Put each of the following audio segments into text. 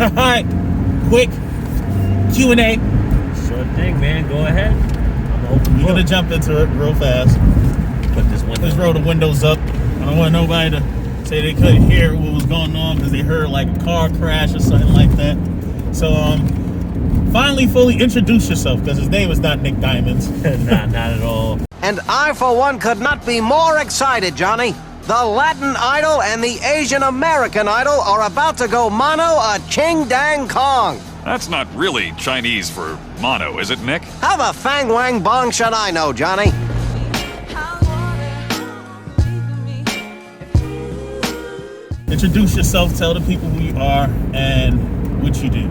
All right, quick Q&A. Sure thing, man. Go ahead. I'm open. We're gonna jump into it real fast. Put this window. Let's roll the windows up. I don't want nobody to say they couldn't hear what was going on because they heard like a car crash or something like that. So finally fully introduce yourself, because his name is not Nick Diamonds. Nah, not at all. And I, for one, could not be more excited, Johnny. The Latin Idol and the Asian American Idol are about to go mono a ching dang kong. That's not really Chinese for mono, is it, Nick? How the fang wang bong should I know, Johnny? Introduce yourself, tell the people who you are and what you do.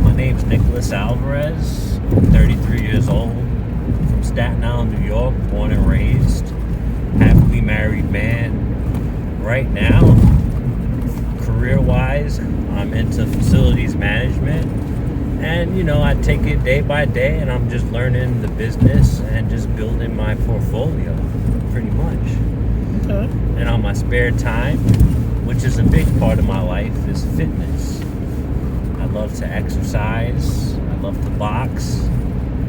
My name's Nicholas Alvarez. I'm 33 years old. From Staten Island, New York, born and raised. Happily married man. Right now, career-wise, I'm into facilities management. And, you know, I take it day by day, and I'm just learning the business and just building my portfolio, pretty much. Okay. And on my spare time, which is a big part of my life, is fitness. I love to exercise. I love to box.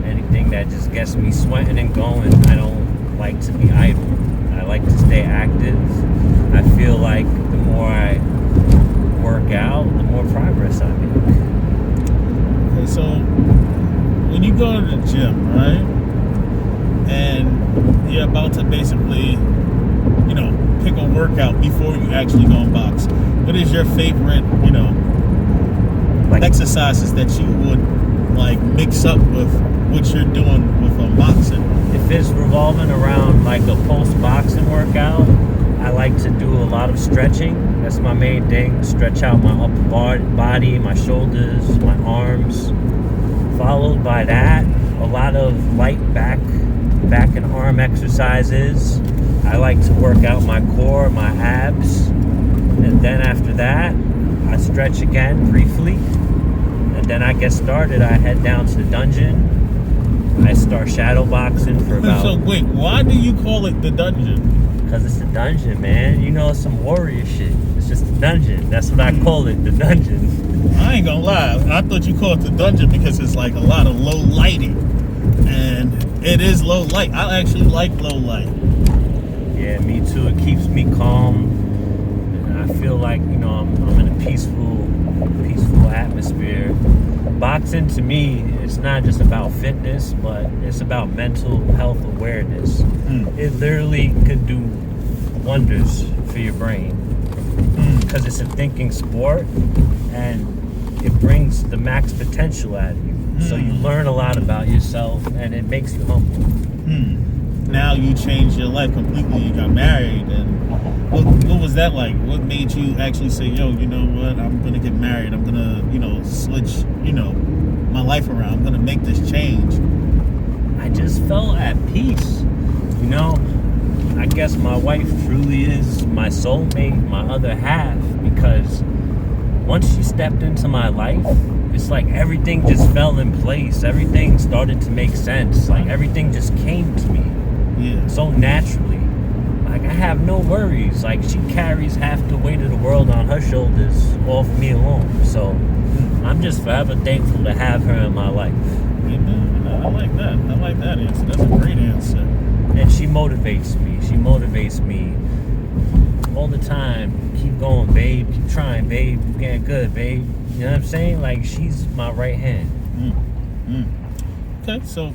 Anything that just gets me sweating and going. I don't like to be idle. I like to stay active. I feel like the more I work out, the more progress I make. Okay, so when you go to the gym, right, and you're about to basically, you know, pick a workout before you actually go and box, what is your favorite, you know, like exercises that you would like mix up with what you're doing with boxing? If it's revolving around like a post-boxing workout, I like to do a lot of stretching. That's my main thing. Stretch out my upper body, my shoulders, my arms. Followed by that, a lot of light back and arm exercises. I like to work out my core, my abs. And then after that, I stretch again briefly. And then I get started. I head down to the dungeon. I start shadow boxing for about... So wait, why do you call it the dungeon? Because it's a dungeon, man. You know, it's some warrior shit. It's just a dungeon. That's what I call it, the dungeon. I ain't gonna lie. I thought you called it the dungeon because it's like a lot of low lighting. And it is low light. I actually like low light. Yeah, me too. It keeps me calm. And I feel like, you know, I'm in a peaceful atmosphere. Boxing, to me, it's not just about fitness, but it's about mental health awareness. It literally could do wonders for your brain because it's a thinking sport and it brings the max potential out of you. So you learn a lot about yourself and it makes you humble. Now you changed your life completely. You got married, and what was that like? What made you actually say, yo, you know what, I'm gonna get married, I'm gonna, you know, switch, you know, my life around, I'm gonna make this change? I just felt at peace. You know, I guess my wife truly is my soulmate, my other half, because once she stepped into my life, it's like everything just fell in place. Everything started to make sense. Like everything just came to me. Yeah. So naturally. Like I have no worries. Like she carries half the weight of the world on her shoulders, all for me alone. So I'm just forever thankful to have her in my life. Amen. I like that. I like that answer. That's a great answer. And she motivates me. She motivates me all the time. Keep going, babe. Keep trying, babe. You're getting good, babe. You know what I'm saying? Like she's my right hand. Okay, so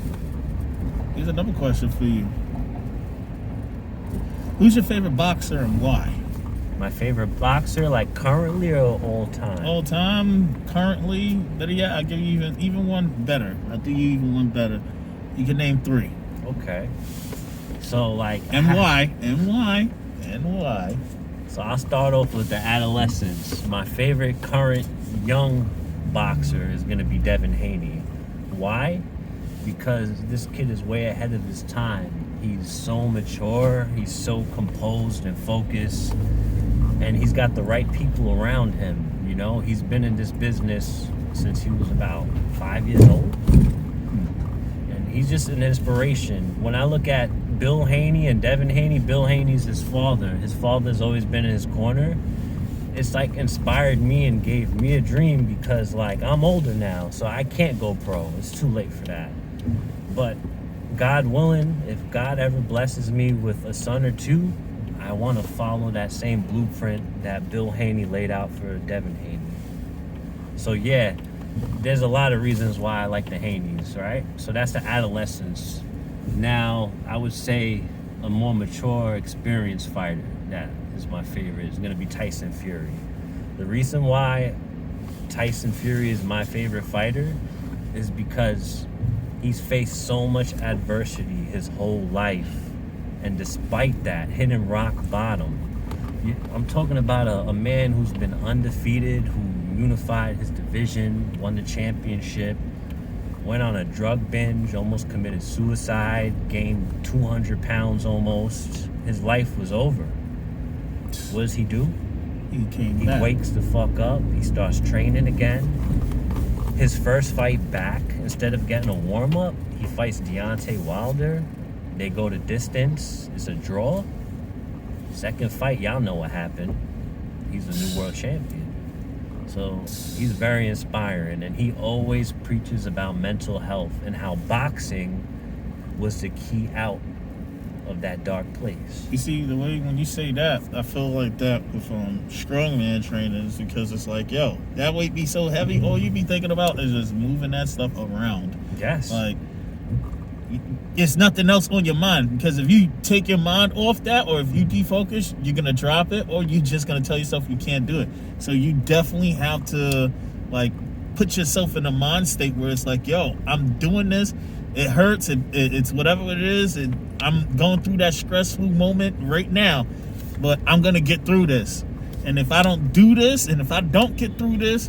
here's another question for you. Who's your favorite boxer and why? My favorite boxer, like currently or all time? All time, currently, better yet, I'll give you even one better. I'll do you even one better. You can name 3. Okay. So like... And why? And why? And why? So I'll start off with the adolescents. My favorite current young boxer is going to be Devin Haney. Why? Because this kid is way ahead of his time. He's so mature, he's so composed and focused, and he's got the right people around him. You know, he's been in this business since he was about 5 years old. And he's just an inspiration. When I look at Bill Haney and Devin Haney, Bill Haney's his father. His father's always been in his corner. it's like inspired me and gave me a dream because like I'm older now, so I can't go pro. It's too late for that. But God willing, if God ever blesses me with a son or two, I want to follow that same blueprint that Bill Haney laid out for Devin Haney. So yeah, there's a lot of reasons why I like the Haneys, right? So that's the adolescence. Now, I would say a more mature, experienced fighter that is my favorite is going to be Tyson Fury. The reason why Tyson Fury is my favorite fighter is because he's faced so much adversity his whole life, and despite that, hitting rock bottom. I'm talking about a man who's been undefeated, who unified his division, won the championship, went on a drug binge, almost committed suicide, gained 200 pounds almost. His life was over. What does he do? He wakes the fuck up. He starts training again. His first fight back, instead of getting a warm-up, he fights Deontay Wilder. They go to distance. It's a draw. Second fight, y'all know what happened. He's a new world champion. So he's very inspiring, and he always preaches about mental health and how boxing was the key out of that dark place. You see, the way when you say that, I feel like that with strongman trainers, because it's like, yo, that weight be so heavy, all you be thinking about is just moving that stuff around. Yes. Like, it's nothing else on your mind, because if you take your mind off that, or if you defocus, you're gonna drop it, or you're just gonna tell yourself you can't do it. So you definitely have to like put yourself in a mind state where it's like, yo, I'm doing this, it hurts, it's whatever it is, and I'm going through that stressful moment right now, but I'm gonna get through this. And if I don't do this, and if I don't get through this,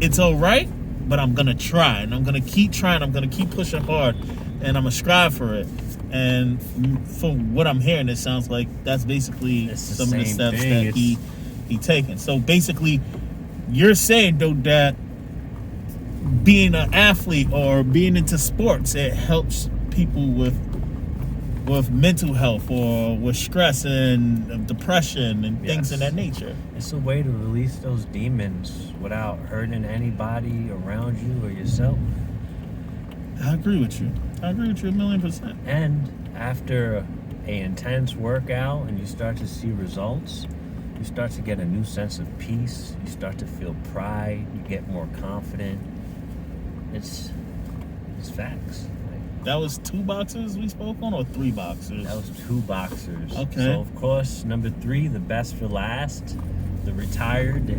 it's all right, but I'm gonna try, and I'm gonna keep trying, I'm gonna keep pushing hard, and I'm gonna strive for it. And from what I'm hearing, it sounds like that's basically some of the steps that he taken. So basically, you're saying though that being an athlete or being into sports, it helps people with mental health or with stress and depression and things of that nature. It's a way to release those demons without hurting anybody around you or yourself. I agree with you. I agree with you 1,000,000%. And after an intense workout and you start to see results, you start to get a new sense of peace. You start to feel pride. You get more confident. It's facts. That was 2 boxers we spoke on, or 3 boxers? That was 2 boxers. Okay. So of course, number 3, the best for last, the retired, the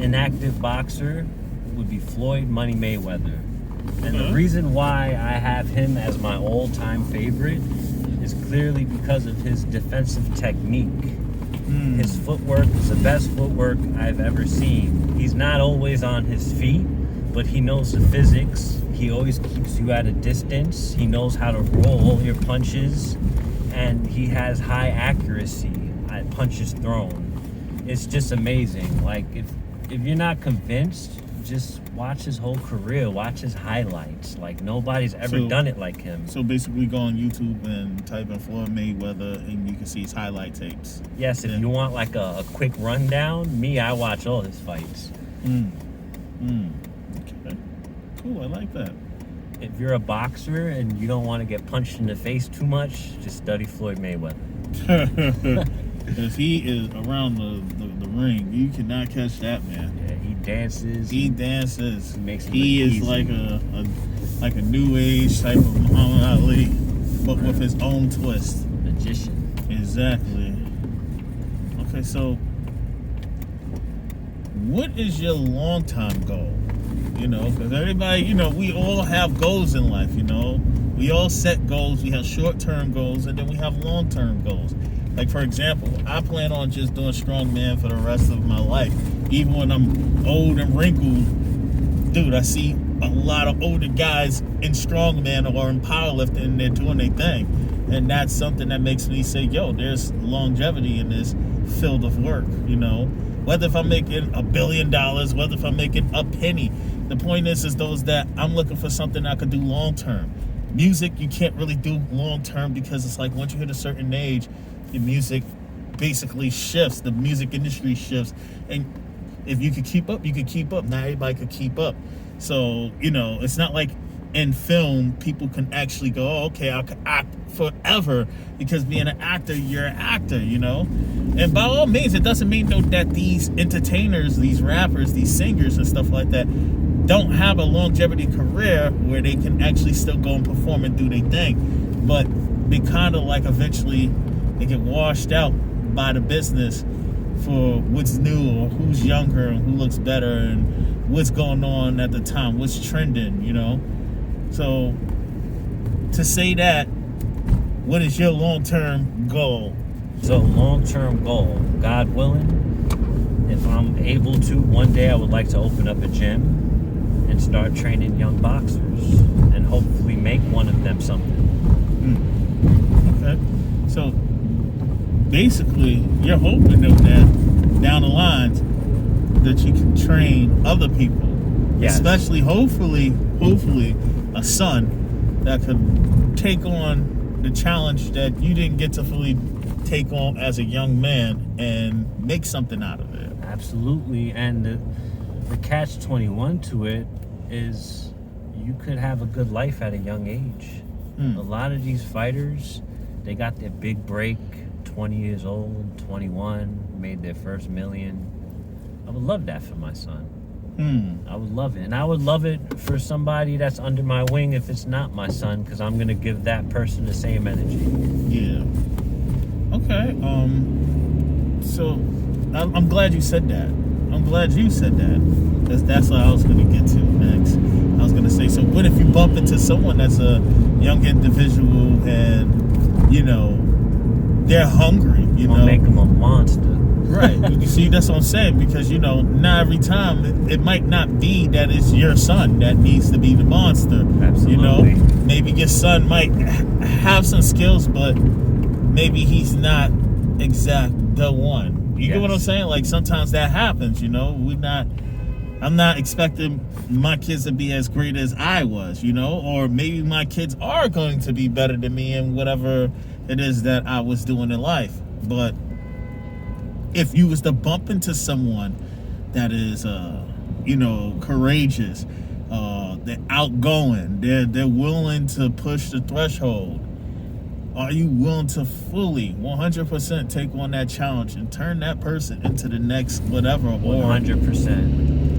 inactive boxer would be Floyd Money Mayweather. And the reason why I have him as my all-time favorite is clearly because of his defensive technique. His footwork is the best footwork I've ever seen. He's not always on his feet, but he knows the physics. He always keeps you at a distance. He knows how to roll all your punches, and he has high accuracy at punches thrown. It's just amazing. Like, if you're not convinced, just watch his whole career, watch his highlights. Like, nobody's ever done it like him. So basically go on YouTube and type in Floyd Mayweather and you can see his highlight tapes. Yes, if you want like a quick rundown, I watch all his fights. Okay. Cool, I like that. If you're a boxer and you don't want to get punched in the face too much, just study Floyd Mayweather. Because he is around the ring, you cannot catch that man. Yeah, he dances. He dances. He is easy. like a new age type of Muhammad Ali, but with his own twist. Magician. Exactly. Okay, so what is your long time goal? You know, because everybody, you know, we all have goals in life, you know. We all set goals. We have short-term goals, and then we have long-term goals. Like, for example, I plan on just doing strongman for the rest of my life. Even when I'm old and wrinkled, dude, I see a lot of older guys in strongman or in powerlifting, and they're doing their thing. And that's something that makes me say, yo, there's longevity in this field of work, you know. Whether if I'm making $1 billion, whether if I'm making a penny. The point is those that I'm looking for something I could do long-term. Music, you can't really do long-term because it's like once you hit a certain age, your music basically shifts. The music industry shifts, and if you could keep up, you could keep up. Not everybody could keep up. So, you know, it's not like in film people can actually go, oh, okay, I could act forever, because being an actor, you're an actor, you know. And by all means, it doesn't mean though that these entertainers, these rappers, these singers and stuff like that don't have a longevity career where they can actually still go and perform and do their thing. But they kind of like eventually they get washed out by the business for what's new or who's younger and who looks better and what's going on at the time, what's trending, you know. So to say that, what is your long-term goal? So long-term goal, God willing, if I'm able to, one day I would like to open up a gym and start training young boxers and hopefully make one of them something. Okay. So basically, you're hoping that down the lines that you can train other people, yes. Especially hopefully a son that could take on the challenge that you didn't get to fully take on as a young man and make something out of it. Absolutely. And the catch-21 to it is you could have a good life at a young age. A lot of these fighters, they got their big break 20 years old, 21, made their first million. I would love that for my son. I would love it. And I would love it for somebody that's under my wing if it's not my son, because I'm going to give that person the same energy. Yeah. Okay. So I'm glad you said that. I'm glad you said that, because that's what I was going to get to next. I was going to say, so what if you bump into someone that's a young individual and, you know, they're hungry, you know? Make them a monster. Right. You see, that's what I'm saying, because, you know, not every time, it might not be that it's your son that needs to be the monster. Absolutely. You know, maybe your son might have some skills, but maybe he's not the one. You get what I'm saying? Like, sometimes that happens, you know. I'm not expecting my kids to be as great as I was, you know, or maybe my kids are going to be better than me in whatever it is that I was doing in life. But if you was to bump into someone that is, you know, courageous, they're outgoing, they're willing to push the threshold, are you willing to fully 100% take on that challenge and turn that person into the next whatever? 100%.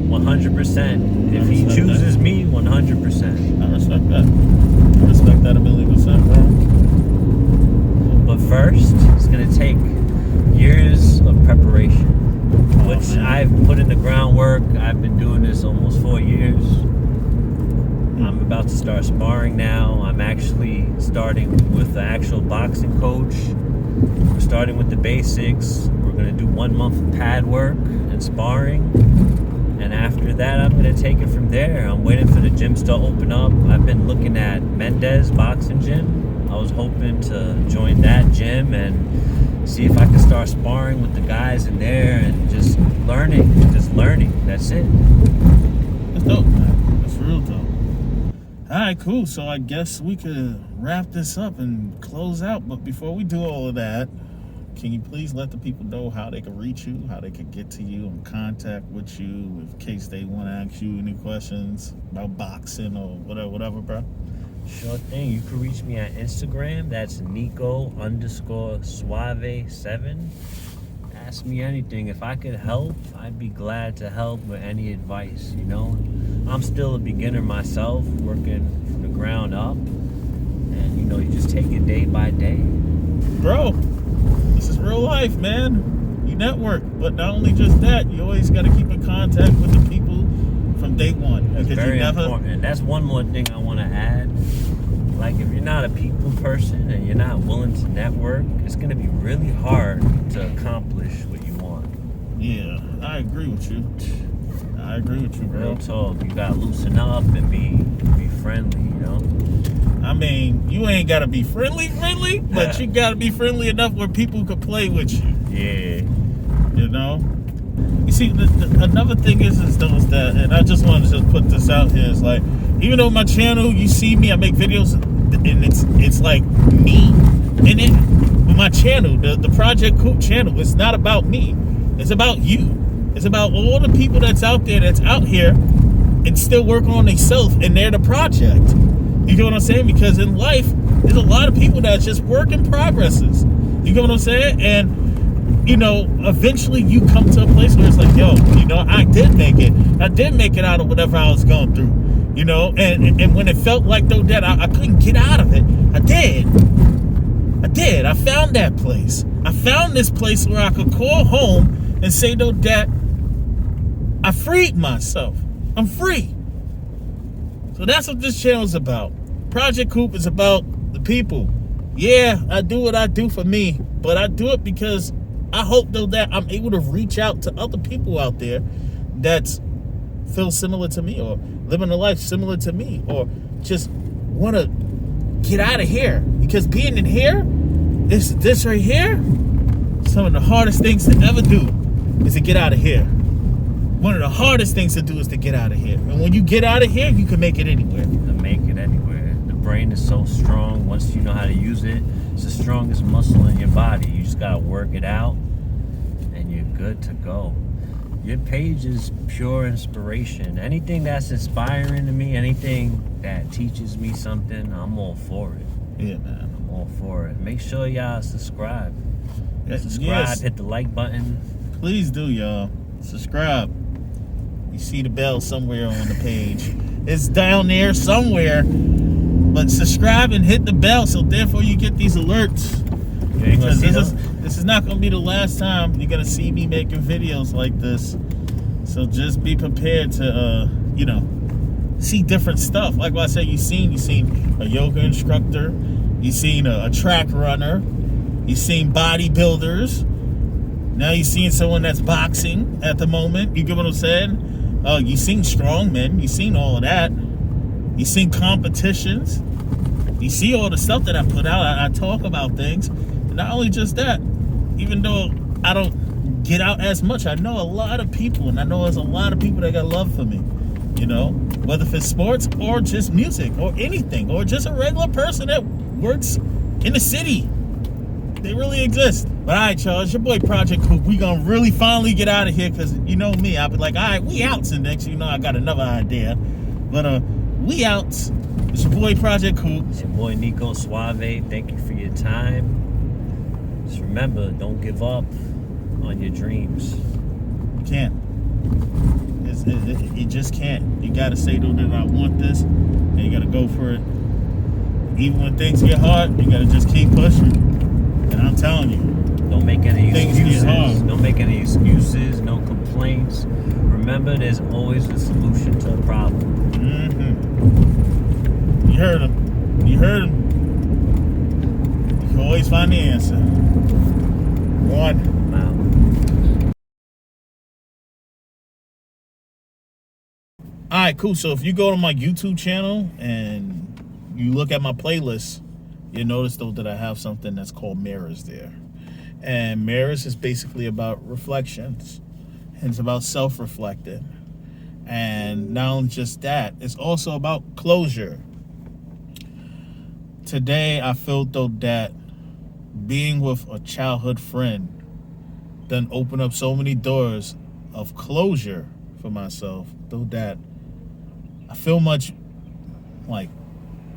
100%. If he chooses me, 100%. I respect that. I respect that 1,000,000%, bro. But first, it's going to take years of preparation, which I've put in the groundwork. I've been doing this almost 4 years. I'm about to start sparring now. I'm actually starting with the actual boxing coach. We're starting with the basics. We're going to do 1 month of pad work and sparring. And after that, I'm going to take it from there. I'm waiting for the gyms to open up. I've been looking at Mendez Boxing Gym. I was hoping to join that gym and see if I can start sparring with the guys in there and just learning. That's it. That's dope, man. That's real dope. All right, cool. So I guess we could wrap this up and close out. But before we do all of that, can you please let the people know how they can reach you, how they can get to you and contact with you in case they want to ask you any questions about boxing or whatever, bro? Sure thing. You can reach me on Instagram. That's Nico_Suave7. Ask me anything. If I could help, I'd be glad to help with any advice, you know? I'm still a beginner myself, working from the ground up. And, you know, you just take it day by day. Bro, this is real life, man. You network. But not only just that, you always got to keep in contact with the people from day one. That's very important. And that's one more thing I want to add. Like, if you're not a people person and you're not willing to network, it's going to be really hard to accomplish what you want. Yeah, I agree with you. I agree with you, bro. Real talk. You got to loosen up and be friendly, you know? I mean, you ain't got to be friendly, but you got to be friendly enough where people could play with you. Yeah. You know? You see, another thing is that, and I just wanted to just put this out here, is like, even though my channel, you see me, I make videos, and it's like me in it, but my channel, the ProjectCoop channel, it's not about me. It's about you. It's about all the people that's out there, that's out here and still working on themselves, and they're the project. You get what I'm saying? Because in life, there's a lot of people that's just work in progresses. You get what I'm saying? And, you know, eventually you come to a place where it's like, yo, you know, I did make it. I did make it out of whatever I was going through. You know, and when it felt like, though, that I couldn't get out of it, I did. I found that place. I found this place where I could call home and say, though, that I freed myself. I'm free. So that's what this channel is about. ProjectCoop is about the people. Yeah, I do what I do for me, but I do it because I hope, though, that I'm able to reach out to other people out there that feel similar to me, or living a life similar to me, or just want to get out of here. Because being in here, this right here, some of the hardest things to ever do is to get out of here. One of the hardest things to do is to get out of here. And when you get out of here, you can make it anywhere. The brain is so strong. Once you know how to use it, it's the strongest muscle in your body. You just got to work it out, and you're good to go. Your page is pure inspiration. Anything that's inspiring to me, anything that teaches me something, I'm all for it. Yeah, man. I'm all for it. Make sure y'all subscribe. Subscribe, yes. hit the like button. Please do, y'all. Subscribe. You see the bell somewhere on the page. It's down there somewhere. But subscribe and hit the bell, so therefore you get these alerts. Because this is not going to be the last time you're going to see me making videos like this. So just be prepared to, you know, see different stuff. Like what I said, you've seen a yoga instructor. You've seen a track runner. You've seen bodybuilders. Now you've seen someone that's boxing at the moment. You get what I'm saying? You've seen strongmen. You've seen all of that. You've seen competitions. You see all the stuff that I put out. I talk about things. And not only just that, even though I don't get out as much, I know a lot of people, and I know there's a lot of people that got love for me. You know, whether if it's sports or just music or anything, or just a regular person that works in the city. They really exist. But all right, y'all, it's your boy ProjectCoop. We gonna really finally get out of here, because you know me, I'll be like, all right, we out. And next you know I got another idea. But we out. It's your boy ProjectCoop. It's your boy Nico, Suave. Thank you for your time. Just remember, don't give up on your dreams. You can't. You just can't. You gotta say, though, that I want this, and you gotta go for it. Even when things get hard, you gotta just keep pushing. And I'm telling you, don't make any excuses. Hard. Don't make any excuses. No complaints. Remember, there's always a solution to a problem. Mm-hmm. You heard him. You heard him. You can always find the answer. One. Wow. All right, cool. So if you go to my YouTube channel and you look at my playlist, you'll notice, though, that I have something that's called Mirrors there. And Mirrors is basically about reflections. And it's about self-reflecting. And not only just that, it's also about closure. Today, I felt, though, that being with a childhood friend done open up so many doors of closure for myself, though, that I feel much like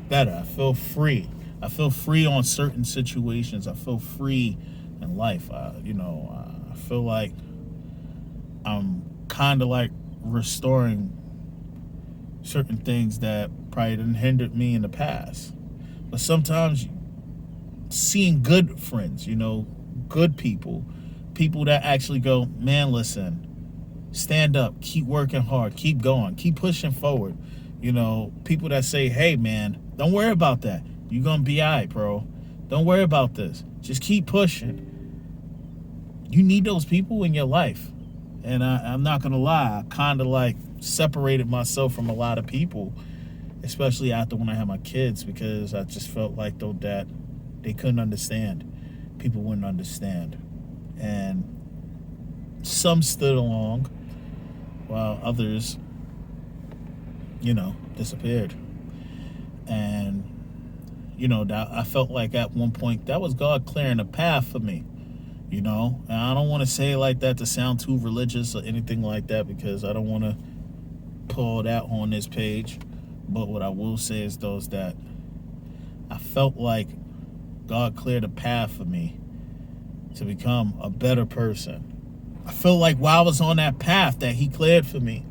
better. I feel free. I feel free on certain situations. I feel free in life. I feel like I'm kind of like restoring certain things that probably didn't hinder me in the past. But sometimes seeing good friends, you know, good people that actually go, man, listen, stand up, keep working hard, keep going, keep pushing forward. You know, people that say, hey, man, don't worry about that. You're going to be all right, bro. Don't worry about this. Just keep pushing. You need those people in your life. And I'm not going to lie, I kind of like separated myself from a lot of people, especially after when I had my kids, because I just felt like, though, that they couldn't understand. People wouldn't understand. And some stood along while others, you know, disappeared. And that I felt like at one point that was God clearing a path for me. And I don't want to say it like that to sound too religious or anything like that, because I don't want to pull that on this page. But what I will say is that I felt like God cleared a path for me to become a better person. I feel like while I was on that path that he cleared for me,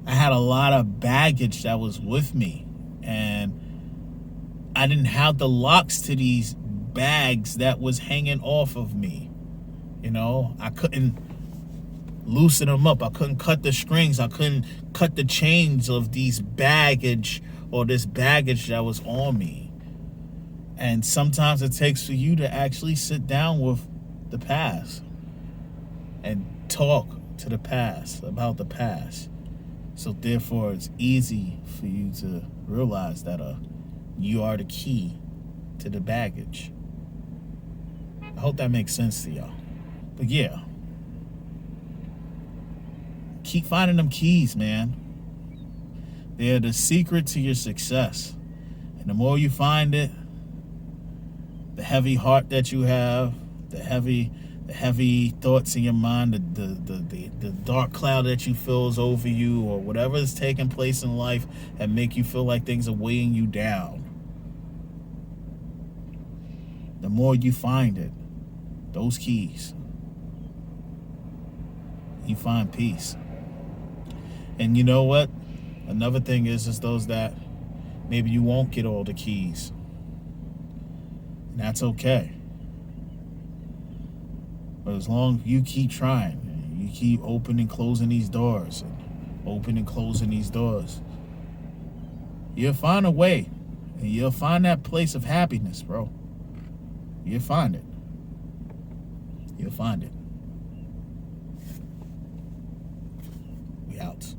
I had a lot of baggage that was with me, and I didn't have the locks to these bags that was hanging off of me. I couldn't loosen them up. I couldn't cut the strings. I couldn't cut the chains of these baggage or this baggage that was on me. And sometimes it takes for you to actually sit down with the past and talk to the past about the past. So therefore, it's easy for you to realize that you are the key to the baggage. I hope that makes sense to y'all. But yeah, keep finding them keys, man. They're the secret to your success. And the more you find it, the heavy heart that you have, the heavy thoughts in your mind, the dark cloud that you feel is over you, or whatever is taking place in life that make you feel like things are weighing you down. The more you find it, those keys, you find peace. And you know what? Another thing is those that maybe you won't get all the keys. And that's okay. But as long as you keep trying, you keep opening and closing these doors, you'll find a way. And you'll find that place of happiness, bro. You'll find it. You'll find it. We out.